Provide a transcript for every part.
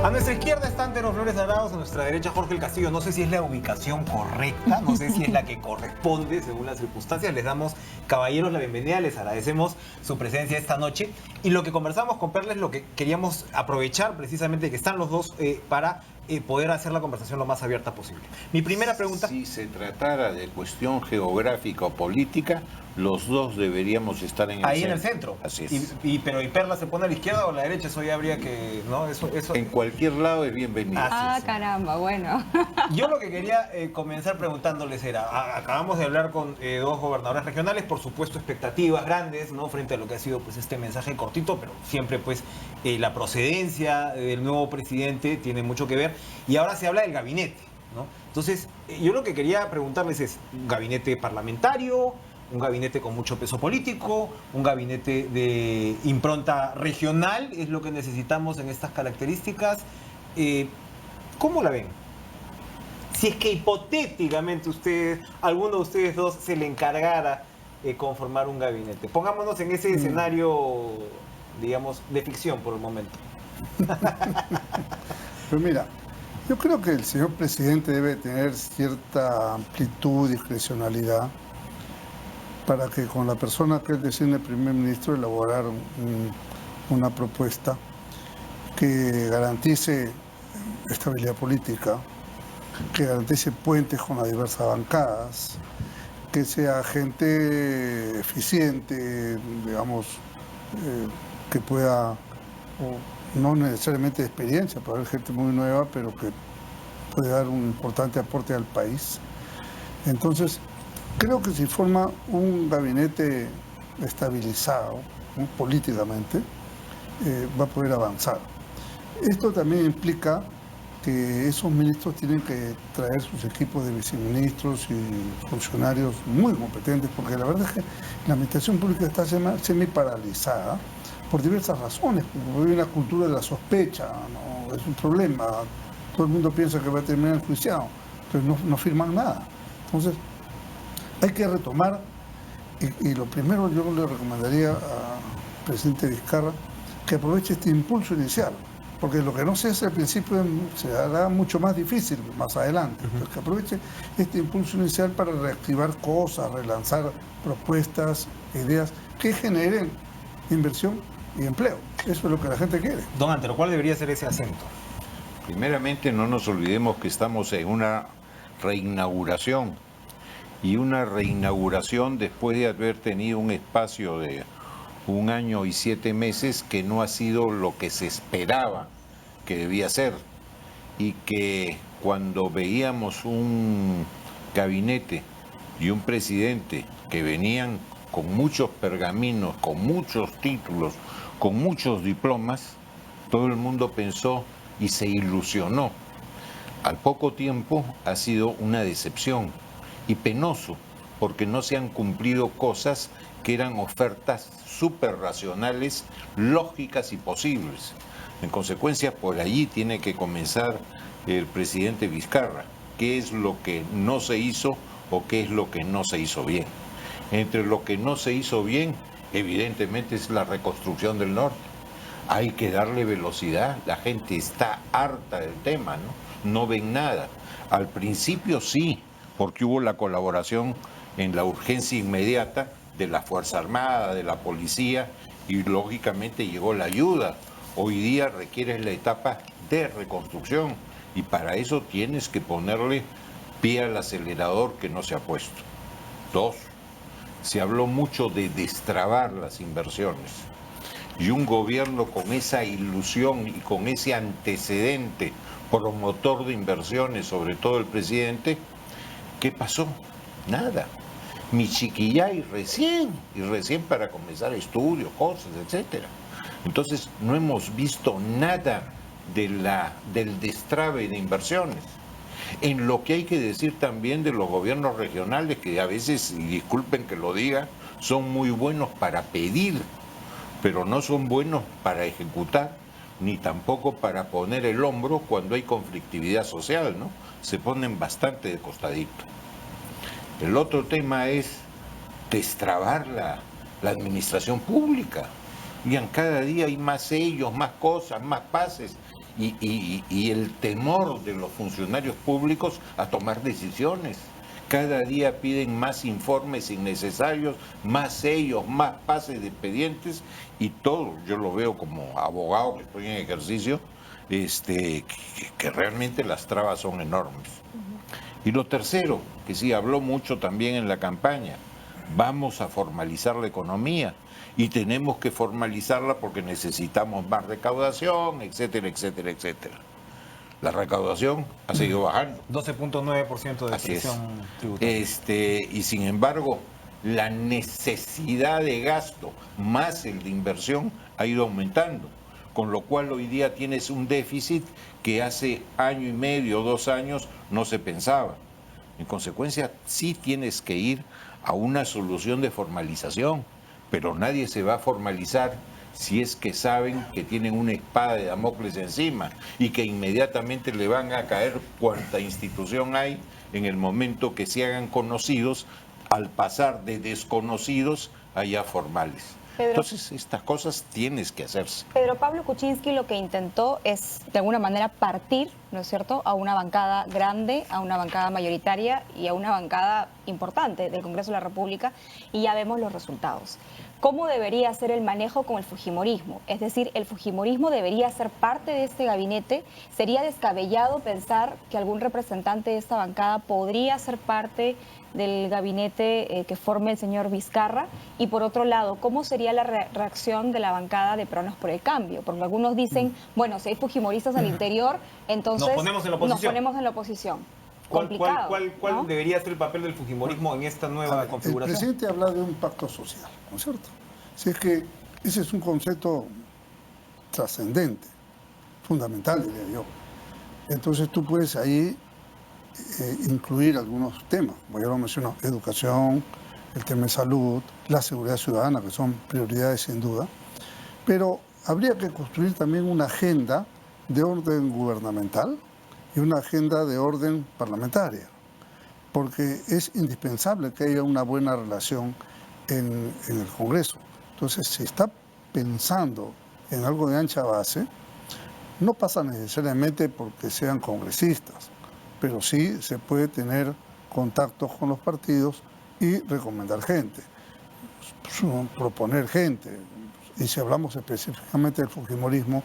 A nuestra izquierda están Teno Flores Arauz, a nuestra derecha Jorge del Castillo. No sé si es la ubicación correcta, no sé si es la que corresponde según las circunstancias. Les damos, caballeros, la bienvenida, les agradecemos su presencia esta noche. Y lo que conversamos con Perles, lo que queríamos aprovechar precisamente que están los dos para poder hacer la conversación lo más abierta posible. Mi primera pregunta... Si se tratara de cuestión geográfica o política, los dos deberíamos estar en el ahí centro. En el centro. Así es. Pero Perla se pone a la izquierda o a la derecha, eso ya habría que... ¿no? Eso... En cualquier lado es bienvenido. Caramba, bueno. Yo lo que quería comenzar preguntándoles era, acabamos de hablar con dos gobernadores regionales, por supuesto expectativas grandes, ¿no? Frente a lo que ha sido pues este mensaje cortito, pero siempre pues la procedencia del nuevo presidente tiene mucho que ver, y ahora se habla del gabinete, ¿no? Entonces, yo lo que quería preguntarles es, ¿un gabinete parlamentario, un gabinete con mucho peso político, un gabinete de impronta regional, es lo que necesitamos en estas características? ¿Cómo la ven? Si es que hipotéticamente alguno de ustedes dos se le encargara conformar un gabinete. Pongámonos en ese escenario, digamos, de ficción por el momento. Pues mira, yo creo que el señor presidente debe tener cierta amplitud y discrecionalidad para que con la persona que él designe primer ministro elaborar una propuesta que garantice estabilidad política, que garantice puentes con las diversas bancadas, que sea gente eficiente, digamos, que pueda, no necesariamente de experiencia, puede haber gente muy nueva, pero que puede dar un importante aporte al país. Entonces, creo que si forma un gabinete estabilizado políticamente, va a poder avanzar. Esto también implica que esos ministros tienen que traer sus equipos de viceministros y funcionarios muy competentes, porque la verdad es que la administración pública está semi-paralizada por diversas razones, porque hay una cultura de la sospecha, ¿no? Es un problema, todo el mundo piensa que va a terminar enjuiciado, pero no firman nada. Entonces, hay que retomar, y lo primero yo le recomendaría al presidente Vizcarra que aproveche este impulso inicial, porque lo que no se hace al principio se hará mucho más difícil más adelante. Entonces, que aproveche este impulso inicial para reactivar cosas, relanzar propuestas, ideas que generen inversión y empleo. Eso es lo que la gente quiere. Don Antero, ¿cuál debería ser ese acento? Primeramente, no nos olvidemos que estamos en una reinauguración, y una reinauguración después de haber tenido un espacio de 1 año y 7 meses que no ha sido lo que se esperaba que debía ser, y que cuando veíamos un gabinete y un presidente que venían con muchos pergaminos, con muchos títulos, con muchos diplomas, todo el mundo pensó y se ilusionó. Al poco tiempo ha sido una decepción y penoso, porque no se han cumplido cosas que eran ofertas súper racionales, lógicas y posibles. En consecuencia, por allí tiene que comenzar el presidente Vizcarra. ¿Qué es lo que no se hizo o qué es lo que no se hizo bien? Entre lo que no se hizo bien, evidentemente, es la reconstrucción del norte. Hay que darle velocidad, la gente está harta del tema, ¿no? No ven nada. Al principio sí, porque hubo la colaboración en la urgencia inmediata de la Fuerza Armada, de la policía, y lógicamente llegó la ayuda. Hoy día requiere la etapa de reconstrucción, y para eso tienes que ponerle pie al acelerador que no se ha puesto. 2, se habló mucho de destrabar las inversiones, y un gobierno con esa ilusión y con ese antecedente promotor de inversiones, sobre todo el presidente, ¿qué pasó? Nada. Michiquillay recién para comenzar estudios, cosas, etcétera. Entonces no hemos visto nada del destrave de inversiones. En lo que hay que decir también de los gobiernos regionales, que a veces, y disculpen que lo diga, son muy buenos para pedir, pero no son buenos para ejecutar, ni tampoco para poner el hombro cuando hay conflictividad social, ¿no? Se ponen bastante de costadito. El otro tema es destrabar la administración pública. Cada día hay más sellos, más cosas, más pases, y el temor de los funcionarios públicos a tomar decisiones. Cada día piden más informes innecesarios, más sellos, más pases de expedientes y todo. Yo lo veo como abogado que estoy en ejercicio, que realmente las trabas son enormes. Y lo tercero, que sí habló mucho también en la campaña, vamos a formalizar la economía y tenemos que formalizarla porque necesitamos más recaudación, etcétera, etcétera, etcétera. La recaudación ha seguido bajando. 12.9% de Así es. presión tributaria. Y sin embargo, la necesidad de gasto más el de inversión ha ido aumentando, con lo cual hoy día tienes un déficit que hace año y medio, 2 años no se pensaba. En consecuencia, sí tienes que ir a una solución de formalización, pero nadie se va a formalizar si es que saben que tienen una espada de Damocles encima y que inmediatamente le van a caer cuanta institución hay en el momento que se hagan conocidos, al pasar de desconocidos a ya formales. Pedro, Entonces, estas cosas tienes que hacerse. Pedro Pablo Kuczynski lo que intentó es, de alguna manera, partir, ¿no es cierto?, a una bancada grande, a una bancada mayoritaria y a una bancada importante del Congreso de la República, y ya vemos los resultados. ¿Cómo debería ser el manejo con el fujimorismo? Es decir, ¿el fujimorismo debería ser parte de este gabinete? ¿Sería descabellado pensar que algún representante de esta bancada podría ser parte del gabinete que forme el señor Vizcarra? Y por otro lado, ¿cómo sería la reacción de la bancada de Peruanos por el Cambio? Porque algunos dicen, bueno, si hay fujimoristas al interior, entonces Nos ponemos en la oposición. Nos ponemos en la oposición. ¿Cuál ¿No? debería ser el papel del fujimorismo en esta nueva El configuración? presidente habla de un pacto social, ¿no es cierto? Si es que ese es un concepto trascendente, fundamental, diría yo. Entonces tú puedes ahí incluir algunos temas, como ya lo mencioné, educación, el tema de salud, la seguridad ciudadana, que son prioridades sin duda, pero habría que construir también una agenda de orden gubernamental y una agenda de orden parlamentaria, porque es indispensable que haya una buena relación en el Congreso. Entonces, si está pensando en algo de ancha base, no pasa necesariamente porque sean congresistas, pero sí se puede tener contactos con los partidos y recomendar gente, proponer gente. Y si hablamos específicamente del fujimorismo,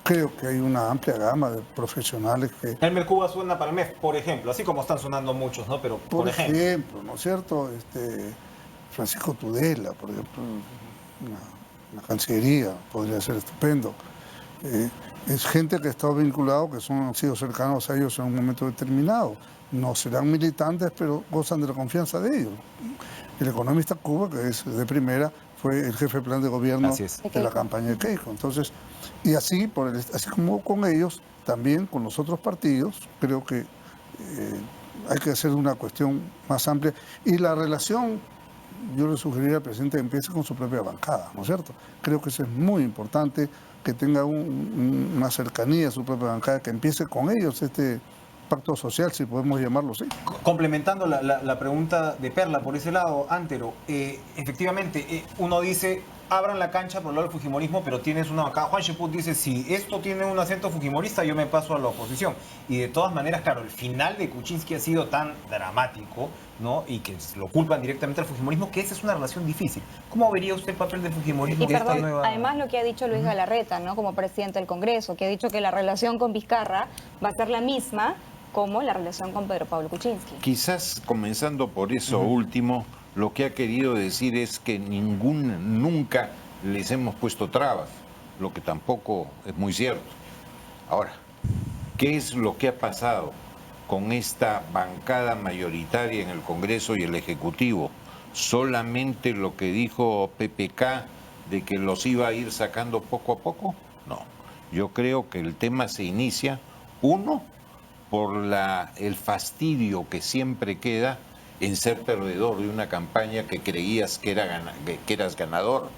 creo que hay una amplia gama de profesionales que... Elmer Cuba suena para el MEF, por ejemplo, así como están sonando muchos, ¿no? Pero Por ejemplo, ¿no es cierto? Francisco Tudela, por ejemplo, una cancillería podría ser estupendo. Es gente que ha estado vinculado, que han sido cercanos a ellos en un momento determinado. No serán militantes, pero gozan de la confianza de ellos. El economista Cuba, que es de primera, fue el jefe de plan de gobierno de la campaña de Keiko. Entonces, y así, así como con ellos, también con los otros partidos, creo que hay que hacer una cuestión más amplia. Y la relación, yo le sugeriría al presidente que empiece con su propia bancada, ¿no es cierto? Creo que eso es muy importante, que tenga una cercanía a su propia bancada, que empiece con ellos este pacto social, si podemos llamarlo así. Complementando la pregunta de Perla por ese lado, Antero, efectivamente, uno dice, abran la cancha por el lado del fujimorismo, pero tienes una bancada. Juan Sheput dice, si esto tiene un acento fujimorista, yo me paso a la oposición. Y de todas maneras, claro, el final de Kuczynski ha sido tan dramático, ¿no? Y que lo culpan directamente al fujimorismo, que esa es una relación difícil. ¿Cómo vería usted el papel del fujimorismo? Y perdón, además lo que ha dicho Luis Galarreta, ¿no?, como presidente del Congreso, que ha dicho que la relación con Vizcarra va a ser la misma como la relación con Pedro Pablo Kuczynski. Quizás comenzando por eso último, lo que ha querido decir es que nunca les hemos puesto trabas, lo que tampoco es muy cierto. Ahora, ¿qué es lo que ha pasado con esta bancada mayoritaria en el Congreso y el Ejecutivo? ¿Solamente lo que dijo PPK de que los iba a ir sacando poco a poco? No, yo creo que el tema se inicia, uno, por el fastidio que siempre queda en ser perdedor de una campaña que creías que eras ganador.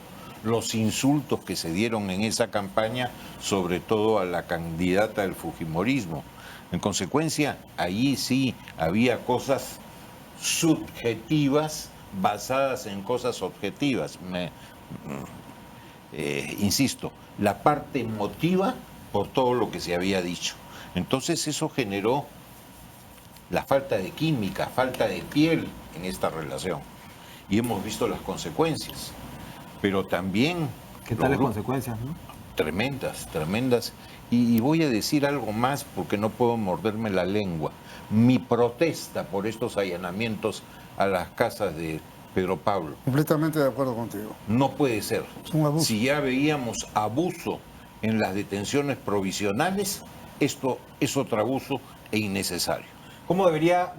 Los insultos que se dieron en esa campaña, sobre todo a la candidata del fujimorismo. En consecuencia, allí sí había cosas subjetivas basadas en cosas objetivas. Insisto, la parte emotiva por todo lo que se había dicho. Entonces eso generó la falta de química, falta de piel en esta relación. Y hemos visto las consecuencias. Pero también... ¿Qué tales consecuencias, no? Tremendas, tremendas. Y voy a decir algo más porque no puedo morderme la lengua. Mi protesta por estos allanamientos a las casas de Pedro Pablo. Completamente de acuerdo contigo. No puede ser. Es un abuso. Si ya veíamos abuso en las detenciones provisionales, esto es otro abuso e innecesario. ¿Cómo debería,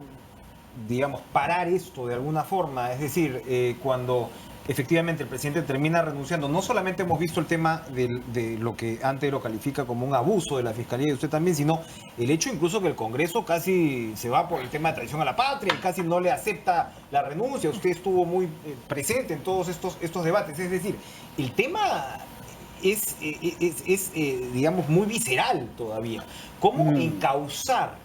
digamos, parar esto de alguna forma? Es decir, cuando efectivamente el presidente termina renunciando, no solamente hemos visto el tema de lo que antes lo califica como un abuso de la Fiscalía y usted también, sino el hecho incluso que el Congreso casi se va por el tema de traición a la patria y casi no le acepta la renuncia. Usted estuvo muy presente en todos estos debates. Es decir, el tema es digamos, muy visceral todavía. ¿Cómo encauzar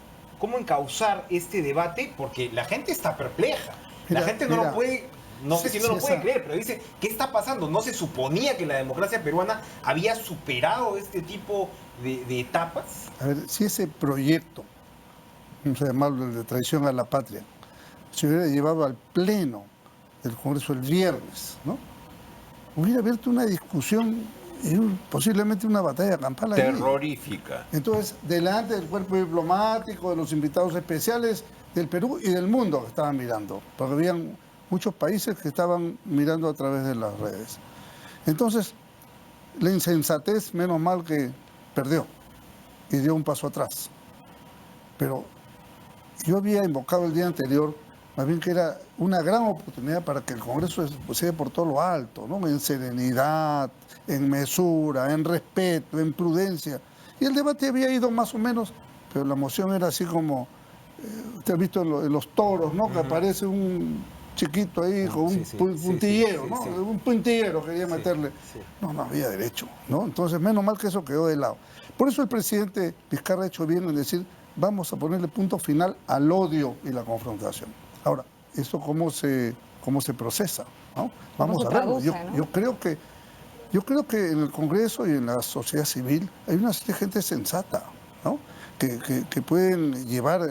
este debate? Porque la gente está perpleja. La gente no lo puede, no sé si no lo puede creer, pero dice, ¿qué está pasando? ¿No se suponía que la democracia peruana había superado este tipo de etapas? A ver, si ese proyecto, vamos a llamarlo de traición a la patria, se hubiera llevado al pleno del Congreso el viernes, ¿no? Hubiera abierto una discusión y posiblemente una batalla campal ahí. Terrorífica. Entonces, delante del cuerpo diplomático, de los invitados especiales del Perú y del mundo que estaban mirando, porque habían muchos países que estaban mirando a través de las redes. Entonces, la insensatez, menos mal que perdió y dio un paso atrás. Pero yo había invocado el día anterior, más bien que era una gran oportunidad para que el Congreso se dé por todo lo alto, ¿no? En serenidad, en mesura, en respeto, en prudencia. Y el debate había ido más o menos, pero la moción era así como, usted ha visto en los toros, ¿no? Que aparece un chiquito ahí con un puntillero, ¿no? Un puntillero quería meterle. No había derecho, ¿no? Entonces, menos mal que eso quedó de lado. Por eso el presidente Vizcarra ha hecho bien en decir, vamos a ponerle punto final al odio y la confrontación. Ahora, ¿esto cómo se procesa? ¿No? Vamos a verlo. Yo creo que en el Congreso y en la sociedad civil hay una serie de gente sensata, ¿no? Que pueden llevar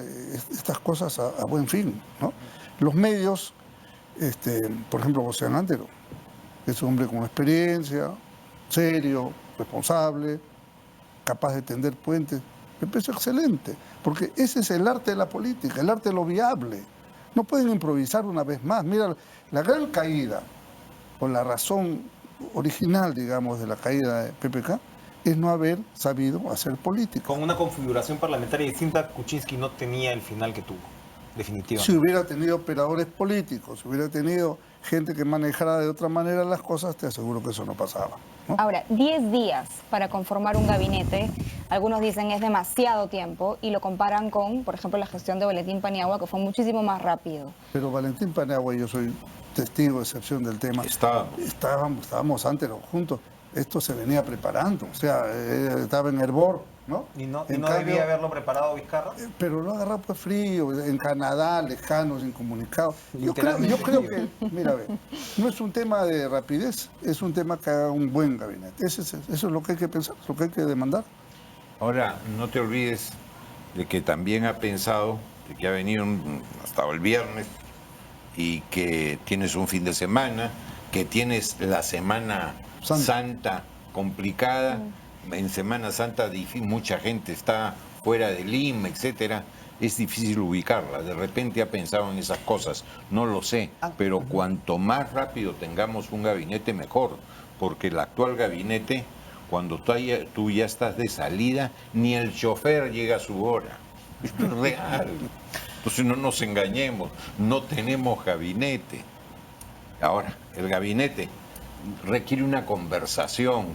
estas cosas a buen fin, ¿no? Los medios, por ejemplo, José Anándero, que es un hombre con experiencia, serio, responsable, capaz de tender puentes, me parece excelente, porque ese es el arte de la política, el arte de lo viable. No pueden improvisar una vez más. Mira, la gran caída, o la razón original, digamos, de la caída de PPK, es no haber sabido hacer política. Con una configuración parlamentaria distinta, Kuczynski no tenía el final que tuvo, definitivamente. Si hubiera tenido operadores políticos, si hubiera tenido gente que manejara de otra manera las cosas, te aseguro que eso no pasaba, ¿no? Ahora, 10 días para conformar un gabinete, algunos dicen es demasiado tiempo y lo comparan con, por ejemplo, la gestión de Valentín Paniagua, que fue muchísimo más rápido. Pero Valentín Paniagua, yo soy testigo de excepción del tema. Estábamos antes juntos. Esto se venía preparando, o sea, estaba en hervor, ¿no? ¿Y no debía haberlo preparado Vizcarra? Pero lo agarró pues frío, en Canadá, lejanos, incomunicados. Yo creo que, mira, no es un tema de rapidez, es un tema que haga un buen gabinete. Eso es lo que hay que pensar, lo que hay que demandar. Ahora, no te olvides de que también ha pensado, de que ha venido hasta el viernes y que tienes un fin de semana, que tienes la Semana Santa complicada, en Semana Santa mucha gente está fuera de Lima, etcétera, es difícil ubicarla. De repente ha pensado en esas cosas, no lo sé, pero cuanto más rápido tengamos un gabinete mejor, porque el actual gabinete, cuando tú ya estás de salida, ni el chofer llega a su hora. Esto es real. Entonces no nos engañemos, no tenemos gabinete. Ahora, el gabinete requiere una conversación,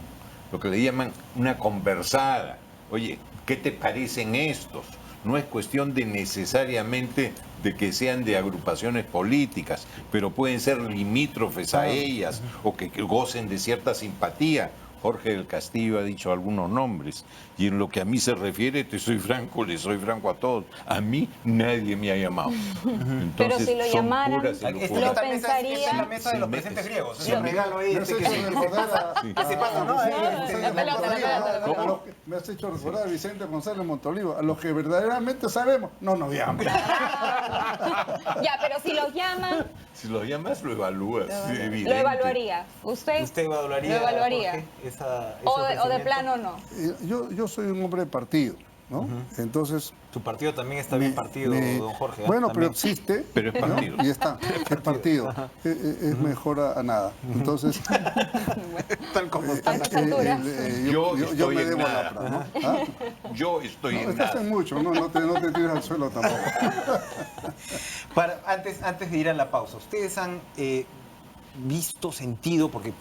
lo que le llaman una conversada. Oye, ¿qué te parecen estos? No es cuestión de necesariamente de que sean de agrupaciones políticas, pero pueden ser limítrofes a ellas o que gocen de cierta simpatía. Jorge del Castillo ha dicho algunos nombres. Y en lo que a mí se refiere, te soy franco, le soy franco a todos. A mí nadie me ha llamado. Entonces, Pero si lo son llamaran, puras y lo locuras. Esta mesa pensaría. es la mesa de los Sí, presentes metes. griegos. Es Sí, el regalo ahí. Me has hecho recordar Ese paso, ¿no? La pelota. ¿Cómo? Me has hecho recordar a Vicente González Montolivo. A los que verdaderamente sabemos, no nos llaman. Ya, pero si los llaman, Si lo llamas, lo evalúas. sí, lo evidente. evaluaría. ¿Usted? ¿Usted evaluaría, Lo evaluaría. Jorge, ese O de ofrecimiento? plano no. Yo soy un hombre de partido, ¿no? Entonces... Tu partido también está bien partido, don Jorge. Bueno, pero También. existe. Pero es ¿no? partido. Y está, es partido. Es mejor a nada. Entonces, Tal como está. A estas alturas. Yo yo estoy me en debo a nada. la plata, ¿no? ¿Ah? Yo estoy No, en estás nada. en mucho, no te tires al suelo tampoco. Antes de ir a la pausa, ¿ustedes han visto, sentido, porque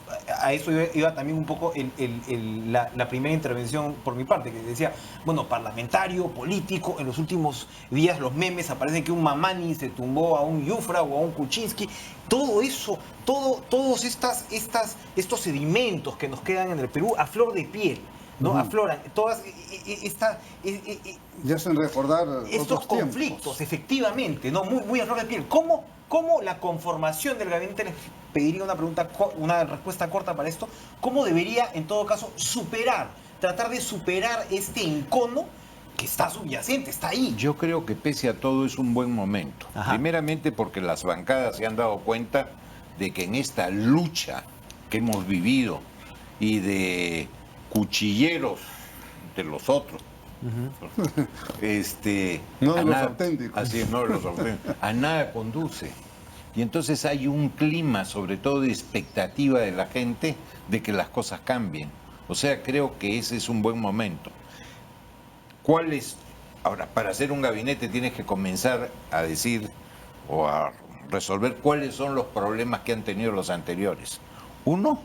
a eso iba también un poco la primera intervención por mi parte, que decía, bueno, parlamentario, político, en los últimos días los memes aparecen que un Mamani se tumbó a un Yufra o a un Kuczynski, todo eso, todos estos sedimentos que nos quedan en el Perú a flor de piel, ¿no? Afloran, todas Ya hacen recordar estos otros conflictos, tiempos. efectivamente, ¿no? Muy a flor de piel. ¿Cómo la conformación del gabinete, les pediría una respuesta corta para esto, cómo debería, en todo caso, tratar de superar este encono que está subyacente, está ahí? Yo creo que pese a todo es un buen momento. Ajá. Primeramente porque las bancadas se han dado cuenta de que en esta lucha que hemos vivido y de cuchilleros de los otros, No de a los nada- auténticos. Así es, no de los auténticos. A nada conduce. Y entonces hay un clima, sobre todo de expectativa de la gente, de que las cosas cambien. O sea, creo que ese es un buen momento. ¿Cuál es? Ahora, para hacer un gabinete tienes que comenzar a decir o a resolver cuáles son los problemas que han tenido los anteriores. Uno,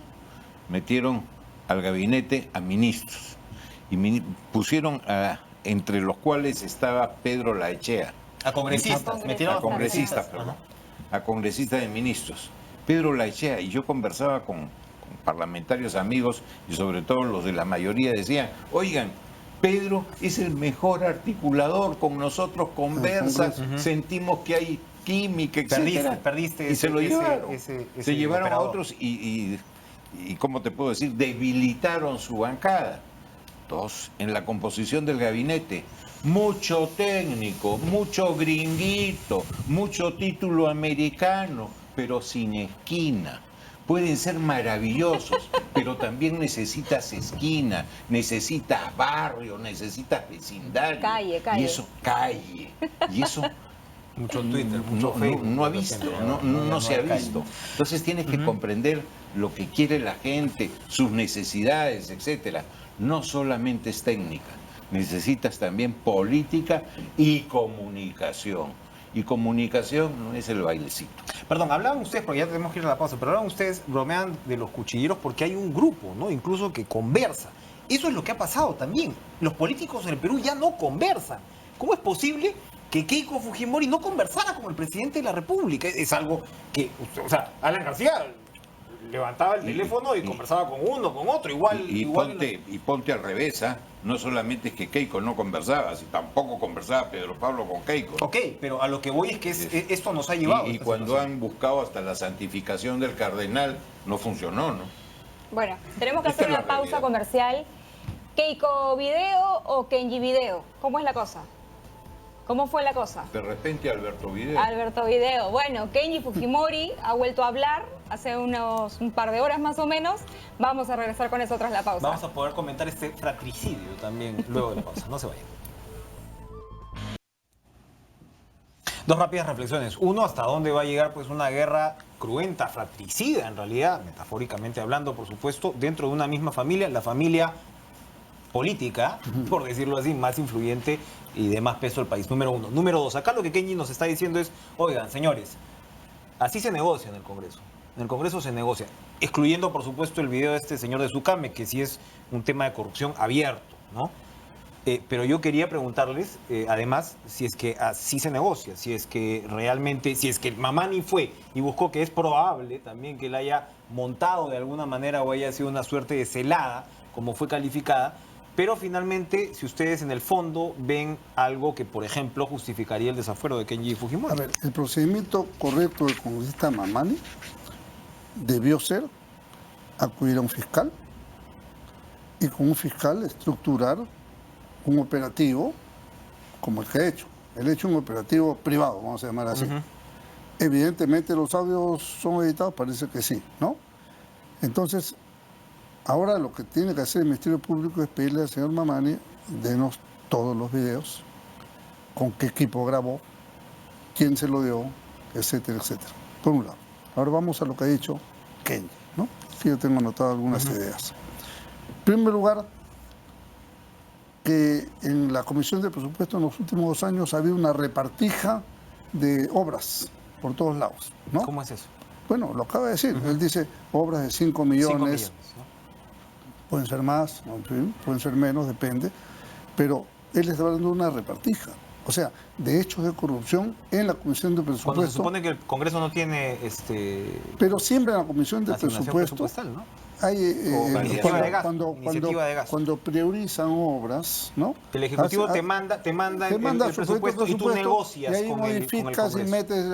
metieron al gabinete a ministros y pusieron entre los cuales estaba Pedro Laechea. A congresistas, metieron A congresistas, Ajá. perdón. A congresistas de ministros. Pedro Laechea, y yo conversaba con parlamentarios amigos y sobre todo los de la mayoría decían, oigan, Pedro es el mejor articulador, con nosotros conversa, sentimos que hay química, etc. Perdiste y se lo llevaron. ese Se llevaron a operador. otros y ¿cómo te puedo decir? Debilitaron su bancada. Dos, en la composición del gabinete, mucho técnico, mucho gringuito, mucho título americano, pero sin esquina. Pueden ser maravillosos, pero también necesitas esquina, necesitas barrio, necesitas vecindario. Calle. Y eso, calle. Y eso Mucho Twitter, mucho no, Facebook. no ha visto, no se ha visto. Entonces tienes que comprender lo que quiere la gente, sus necesidades, etcétera. No solamente es técnica, necesitas también política y comunicación. Y comunicación no es el bailecito. Perdón, hablaban ustedes, porque ya tenemos que ir a la pausa, pero hablaban ustedes, bromean de los cuchilleros porque hay un grupo, ¿no? Incluso que conversa. Eso es lo que ha pasado también. Los políticos en el Perú ya no conversan. ¿Cómo es posible que Keiko Fujimori no conversara con el presidente de la República? Es algo que, o sea, Alan García levantaba el teléfono y conversaba con uno, con otro, igual. Y igual ponte al revés, ¿ah? No solamente es que Keiko no conversaba, si tampoco conversaba Pedro Pablo con Keiko. Ok, pero a lo que voy es que esto nos ha llevado. a Y esta cuando situación. han buscado hasta la santificación del cardenal, no funcionó, ¿no? Bueno, tenemos que Esta hacer es la una pausa realidad. comercial. ¿Keiko video o Kenji video? ¿Cómo es la cosa? ¿Cómo fue la cosa? De repente Alberto Video. Alberto Video. Bueno, Kenji Fujimori ha vuelto a hablar hace un par de horas más o menos. Vamos a regresar con eso tras la pausa. Vamos a poder comentar este fratricidio también luego de la pausa. No se vayan. Dos rápidas reflexiones. Uno, ¿hasta dónde va a llegar pues una guerra cruenta, fratricida en realidad, metafóricamente hablando, por supuesto, dentro de una misma familia, la familia política, por decirlo así, más influyente y de más peso del país? Número uno. Número dos, acá lo que Kenji nos está diciendo es, oigan, señores, así se negocia en el Congreso. En el Congreso se negocia, excluyendo, por supuesto, el video de este señor de Sucame, que sí es un tema de corrupción abierto, ¿no? Pero yo quería preguntarles, además, si es que así se negocia, si es que realmente, si es que Mamani fue y buscó, que es probable también que él haya montado de alguna manera o haya sido una suerte de celada, como fue calificada, pero finalmente, si ustedes en el fondo ven algo que, por ejemplo, justificaría el desafuero de Kenji Fujimori. A ver, el procedimiento correcto del congresista Mamani debió ser acudir a un fiscal y con un fiscal estructurar un operativo como el que ha hecho. Él ha hecho un operativo privado, vamos a llamar así. Evidentemente los audios son editados, parece que sí, ¿no? Entonces, ahora lo que tiene que hacer el Ministerio Público es pedirle al señor Mamani, denos todos los videos, con qué equipo grabó, quién se lo dio, etcétera, etcétera. Por un lado. Ahora vamos a lo que ha dicho Kenji, ¿no? Sí, yo tengo anotado algunas ideas. En primer lugar, que en la Comisión de Presupuesto en los últimos 2 años ha habido una repartija de obras por todos lados, ¿no? ¿Cómo es eso? Bueno, lo acaba de decir. Él dice obras de 5 millones, 5 millones, ¿no? Pueden ser más, en fin, pueden ser menos, depende, pero él está hablando de una repartija, o sea, de hechos de corrupción en la Comisión de Presupuesto. Cuando se supone que el Congreso no tiene Pero siempre en la Comisión de asignación Presupuesto presupuestal, ¿no? hay iniciativa de gasto. cuando priorizan obras, ¿no? El Ejecutivo te manda el presupuesto y tú negocias y ahí con modificas el y metes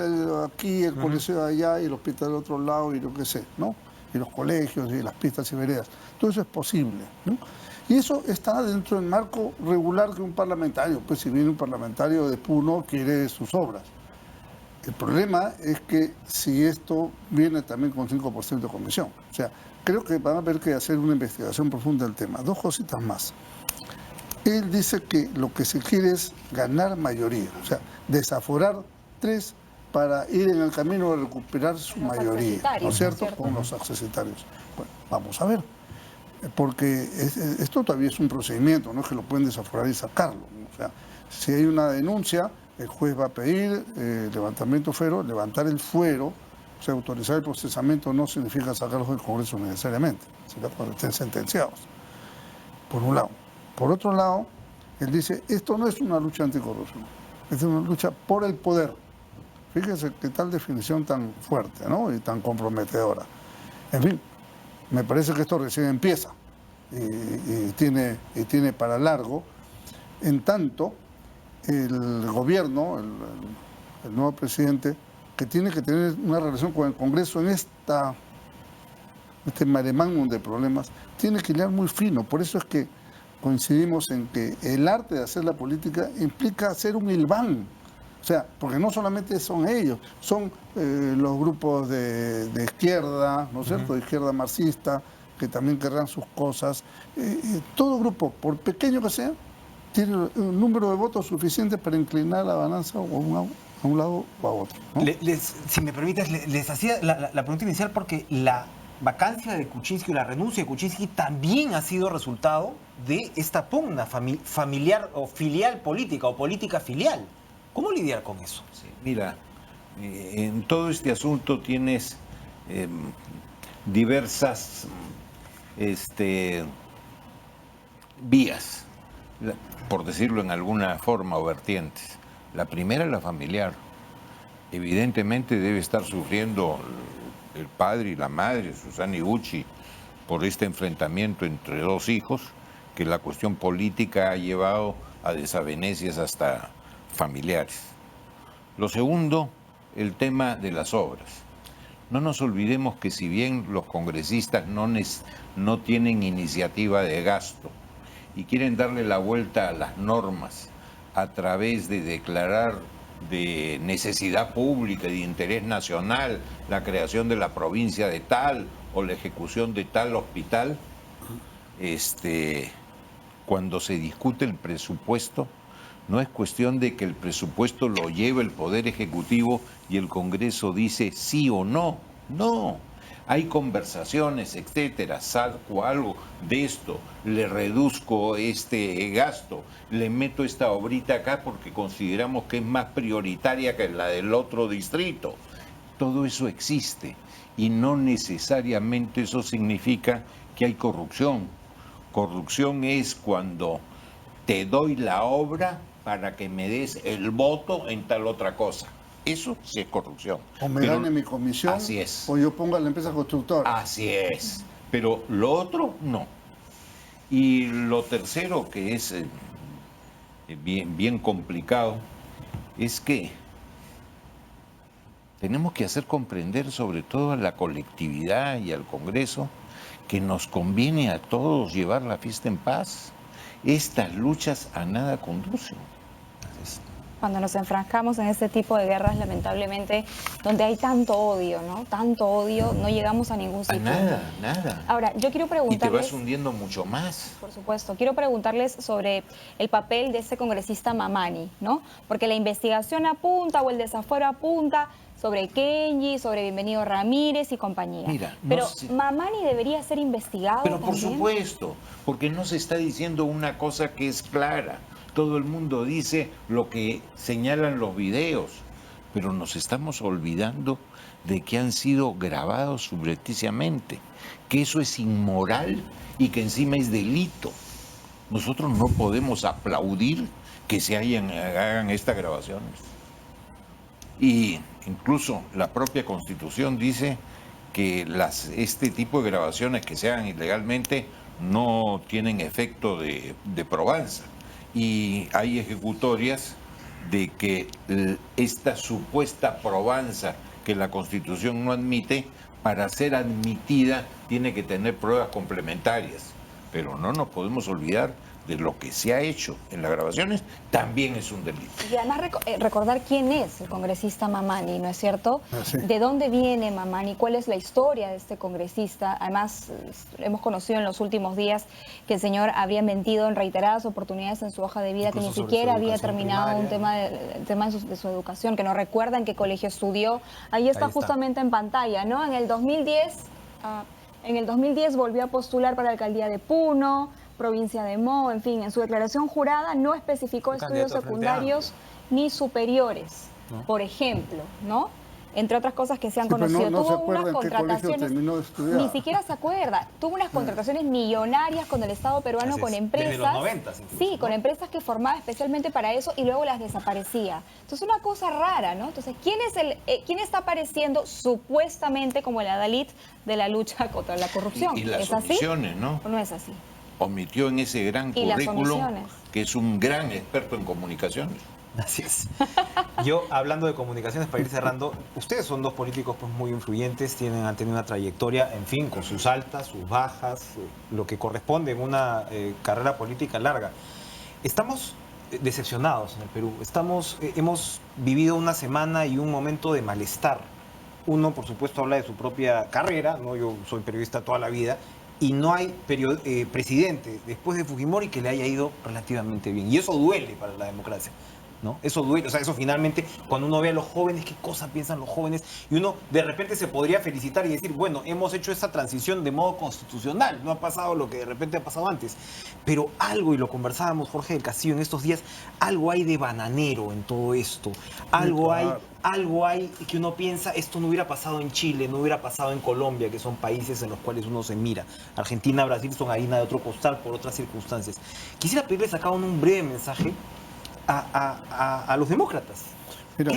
aquí el coliseo de allá y el hospital del otro lado y lo que sé, ¿no? Y los colegios y las pistas y veredas. Todo eso es posible, ¿no? Y eso está dentro del marco regular que un parlamentario, pues si viene un parlamentario de Puno, quiere sus obras. El problema es que si esto viene también con 5% de comisión, o sea, creo que van a haber que hacer una investigación profunda del tema. 2 cositas más. Él dice que lo que se quiere es ganar mayoría, o sea, desaforar 3 para ir en el camino de recuperar su mayoría, ¿no es cierto? Con los accesitarios. Bueno, vamos a ver, porque esto todavía es un procedimiento, no es que lo pueden desaforar y sacarlo, ¿no? O sea, si hay una denuncia, el juez va a pedir levantamiento fuero, levantar el fuero, o sea, autorizar el procesamiento no significa sacarlos del Congreso necesariamente, sino cuando estén sentenciados, por un lado. Por otro lado, él dice, esto no es una lucha anticorrupción, es una lucha por el poder. Fíjense qué tal definición tan fuerte, ¿no? Y tan comprometedora. En fin, me parece que esto recién empieza y tiene para largo. En tanto, el gobierno, el nuevo presidente, que tiene que tener una relación con el Congreso en este mare magnum de problemas, tiene que hilar muy fino. Por eso es que coincidimos en que el arte de hacer la política implica hacer un hilván. O sea, porque no solamente son ellos, son los grupos de izquierda, ¿no es cierto?, de izquierda marxista, que también querrán sus cosas. Todo grupo, por pequeño que sea, tiene un número de votos suficiente para inclinar la balanza a un lado o a otro, ¿no? Si me permites, les hacía la pregunta inicial porque la vacancia de Kuczynski o la renuncia de Kuczynski también ha sido resultado de esta pugna familiar o filial política o política filial. ¿Cómo lidiar con eso? Sí, mira, en todo este asunto tienes diversas vías, por decirlo en alguna forma, o vertientes. La primera es la familiar. Evidentemente debe estar sufriendo el padre y la madre, Susana Iguchi, por este enfrentamiento entre 2 hijos, que la cuestión política ha llevado a desavenencias hasta familiares. Lo segundo, el tema de las obras. No nos olvidemos que si bien los congresistas no tienen iniciativa de gasto y quieren darle la vuelta a las normas a través de declarar de necesidad pública y de interés nacional la creación de la provincia de tal o la ejecución de tal hospital, cuando se discute el presupuesto, no es cuestión de que el presupuesto lo lleve el Poder Ejecutivo y el Congreso dice sí o no. No, hay conversaciones, etcétera, saco algo de esto, le reduzco este gasto, le meto esta obrita acá porque consideramos que es más prioritaria que la del otro distrito. Todo eso existe y no necesariamente eso significa que hay corrupción. Corrupción es cuando te doy la obra para que me des el voto en tal otra cosa. Eso sí es corrupción. O me gane mi comisión, así es. O yo pongo a la empresa constructora. Así es. Pero lo otro, no. Y lo tercero, que es bien complicado, es que tenemos que hacer comprender sobre todo a la colectividad y al Congreso que nos conviene a todos llevar la fiesta en paz. Estas luchas a nada conducen. Cuando nos enfrascamos en este tipo de guerras, lamentablemente, donde hay tanto odio, ¿no? Tanto odio, no llegamos a ningún sitio. Nada. Ahora, yo quiero preguntarles... Y te vas hundiendo mucho más. Por supuesto. Quiero preguntarles sobre el papel de este congresista Mamani, ¿no? Porque la investigación apunta, o el desafuero apunta, sobre Kenji, sobre Bienvenido Ramírez y compañía. Mira, pero Mamani debería ser investigado. Pero por también. supuesto, porque no se está diciendo una cosa que es clara. Todo el mundo dice lo que señalan los videos, pero nos estamos olvidando de que han sido grabados subrepticiamente, que eso es inmoral y que encima es delito. Nosotros no podemos aplaudir que se hagan estas grabaciones. Y incluso la propia Constitución dice que este tipo de grabaciones que se hagan ilegalmente no tienen efecto de probanza. Y hay ejecutorias de que esta supuesta probanza que la Constitución no admite, para ser admitida tiene que tener pruebas complementarias. Pero no nos podemos olvidar de lo que se ha hecho en las grabaciones, también es un delito. Y además recordar quién es el congresista Mamani, ¿no es cierto? Sí. ¿De dónde viene Mamani? ¿Cuál es la historia de este congresista? Además, hemos conocido en los últimos días que el señor habría mentido en reiteradas oportunidades en su hoja de vida, Incluso que ni siquiera había terminado primaria. un tema de su educación, que no recuerda en qué colegio estudió. Ahí está justamente en pantalla, ¿no? En el 2010 volvió a postular para la alcaldía de Puno, provincia de Mo, en fin, en su declaración jurada no especificó estudios secundarios ni superiores, por ejemplo, ¿no? Entre otras cosas que se han conocido. No se tuvo unas acuerda en qué colegio contrataciones, terminó de estudiar. ni siquiera se acuerda, tuvo unas contrataciones millonarias con el Estado peruano, Así con es, empresas, desde los 90 incluso, sí, ¿no? con empresas que formaba especialmente para eso y luego las desaparecía. Entonces una cosa rara, ¿no? Entonces, ¿quién está apareciendo supuestamente como el adalid de la lucha contra la corrupción? Y las ¿Es así? omisiones, ¿no? ¿O no es así? Omitió en ese gran Y las currículum omisiones. que es un gran experto en comunicaciones. Así es. Yo, hablando de comunicaciones, para ir cerrando, ustedes son dos políticos pues, muy influyentes, han tenido una trayectoria, en fin, con sus altas, sus bajas, lo que corresponde en una carrera política larga. Estamos decepcionados en el Perú. Hemos vivido una semana y un momento de malestar. Uno, por supuesto, habla de su propia carrera, ¿no? Yo soy periodista toda la vida, y no hay presidente después de Fujimori que le haya ido relativamente bien. Y eso duele para la democracia, ¿no? Eso duele, o sea, eso finalmente, cuando uno ve a los jóvenes, qué cosas piensan los jóvenes, y uno de repente se podría felicitar y decir, bueno, hemos hecho esta transición de modo constitucional, no ha pasado lo que de repente ha pasado antes, pero algo, y lo conversábamos Jorge del Castillo en estos días, algo hay de bananero en todo esto, algo hay que uno piensa, esto no hubiera pasado en Chile, no hubiera pasado en Colombia, que son países en los cuales uno se mira. Argentina, Brasil son harina de otro costal por otras circunstancias. Quisiera pedirles acá un breve mensaje a los demócratas. Mira,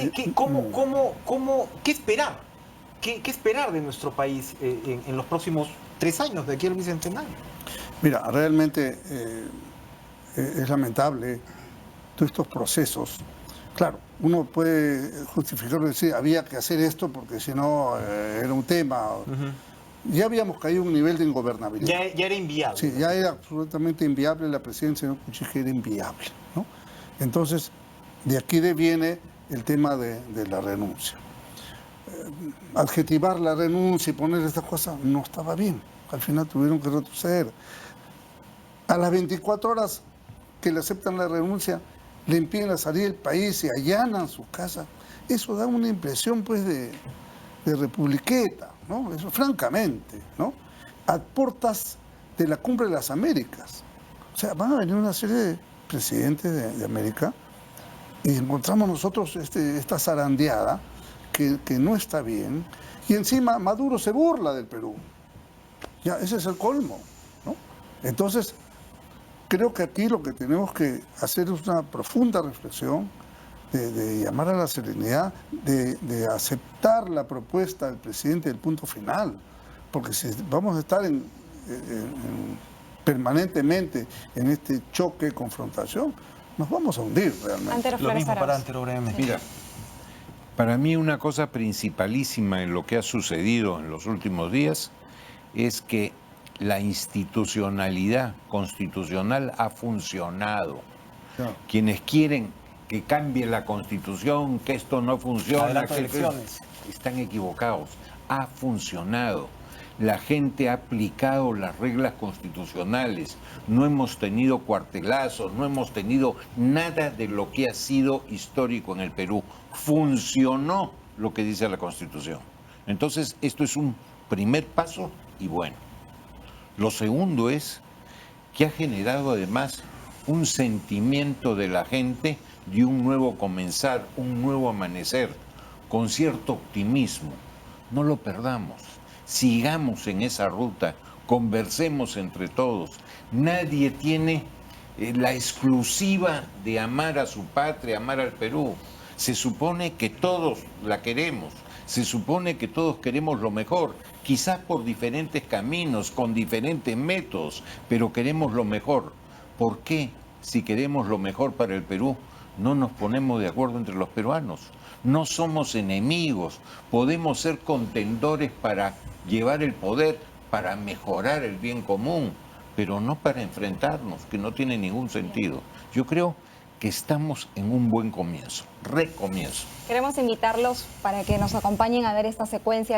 ¿Qué esperar? ¿Qué esperar de nuestro país en los próximos 3 años de aquí al bicentenario? Mira, realmente es lamentable todos estos procesos. Claro, uno puede justificarlo y decir, había que hacer esto porque si no era un tema. Ya habíamos caído en un nivel de ingobernabilidad. Ya era inviable. Sí, ya era absolutamente inviable la presidencia del señor Kuczynski, era inviable, ¿no? Entonces, de aquí viene el tema de la renuncia. Adjetivar la renuncia y poner estas cosas no estaba bien. Al final tuvieron que retroceder. A las 24 horas que le aceptan la renuncia, le impiden a salir del país y allanan su casa. Eso da una impresión, pues, de republiqueta, ¿no? Eso, francamente, ¿no? A puertas de la Cumbre de las Américas. O sea, van a venir una serie de presidentes de América y encontramos nosotros esta zarandeada que no está bien, y encima Maduro se burla del Perú. Ya, ese es el colmo, ¿no? Entonces, creo que aquí lo que tenemos que hacer es una profunda reflexión de llamar a la serenidad, de aceptar la propuesta del presidente del punto final, porque si vamos a estar permanentemente en este choque, confrontación, nos vamos a hundir realmente. Antero Lo Flores mismo para Arauz. Antero brevemente. Mira, para mí una cosa principalísima en lo que ha sucedido en los últimos días es que la institucionalidad constitucional ha funcionado. Claro. Quienes quieren que cambie la Constitución, que esto no funciona, Adelanto que elecciones. están equivocados. Ha funcionado. La gente ha aplicado las reglas constitucionales. No hemos tenido cuartelazos, no hemos tenido nada de lo que ha sido histórico en el Perú. Funcionó lo que dice la Constitución. Entonces, esto es un primer paso y bueno. Lo segundo es que ha generado además un sentimiento de la gente de un nuevo comenzar, un nuevo amanecer, con cierto optimismo. No lo perdamos, sigamos en esa ruta, conversemos entre todos. Nadie tiene la exclusiva de amar a su patria, amar al Perú. Se supone que todos la queremos, se supone que todos queremos lo mejor, quizás por diferentes caminos, con diferentes métodos, pero queremos lo mejor. ¿Por qué, si queremos lo mejor para el Perú, no nos ponemos de acuerdo entre los peruanos? No somos enemigos, podemos ser contendores para llevar el poder, para mejorar el bien común, pero no para enfrentarnos, que no tiene ningún sentido. Yo creo que estamos en un buen comienzo, recomienzo. Queremos invitarlos para que nos acompañen a ver esta secuencia